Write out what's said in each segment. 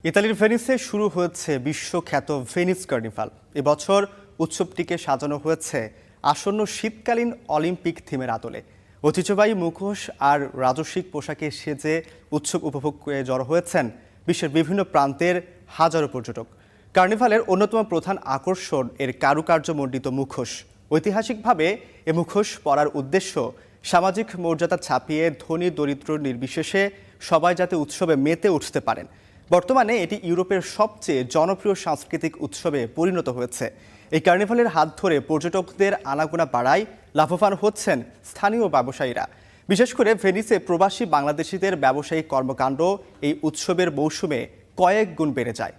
ইতালির ভেনিসে শুরু হয়েছে বিশ্বখ্যাত ভেনিস কার্নিভাল। এবছর উৎসবটিকে সাজানো হয়েছে আসন্ন শীতকালীন অলিম্পিক থিমের আদলে। ঐতিহ্যবাহী মুখোশ আর রাজস্বিক পোশাকে সেজে উৎসব উপভোগ করে জড়ো হয়েছেন বিশ্বের বিভিন্ন প্রান্তের হাজারো পর্যটক। কার্নিভালের অন্যতম প্রধান আকর্ষণ এর কারুকার্যমণ্ডিত মুখোশ। ঐতিহাসিকভাবে এ মুখোশ পরার উদ্দেশ্য সামাজিক মর্যাদা ছাপিয়ে ধনী দরিদ্র নির্বিশেষে সবাই যাতে উৎসবে মেতে উঠতে পারেন। বর্তমানে এটি ইউরোপের সবচেয়ে জনপ্রিয় সাংস্কৃতিক উৎসবে পরিণত হয়েছে। এই কার্নিভালের হাত ধরে পর্যটকদের আনাগোনা বাড়ায় লাভবান হচ্ছেন স্থানীয় ব্যবসায়ীরা। বিশেষ করে ভেনিসে প্রবাসী বাংলাদেশিদের ব্যবসায়িক কর্মকাণ্ড এই উৎসবের মৌসুমে কয়েক গুণ বেড়ে যায়।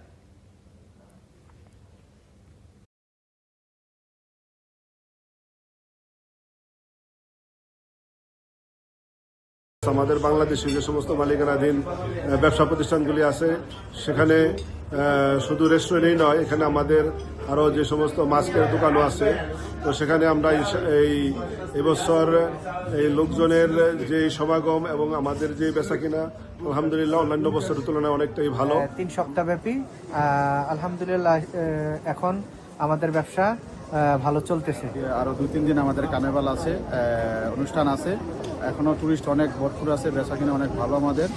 আমাদের বাংলাদেশে যে সমস্ত মালিকানাধীন ব্যবসা প্রতিষ্ঠানগুলি আছে সেখানে শুধু রেস্টুরেন্টই নয়, এখানে আমাদের আরও যে সমস্ত মাস্কের দোকানও আছে। তো সেখানে আমরা এবছর এই লোকজনের যে সমাগম এবং আমাদের যে বেচাকিনা আলহামদুলিল্লাহ অন্যান্য বছরের তুলনায় অনেকটাই ভালো। 3 সপ্তাহ ব্যাপী আলহামদুলিল্লাহ এখন আমাদের ব্যবসা ভালো চলতেছে। আরো 2-3 দিন আমাদের কার্নিভাল আছে, অনুষ্ঠান আছে, এখনো টুরিস্ট অনেক ভরপুর আছে, বেচাকিনা অনেক ভালো আমাদের।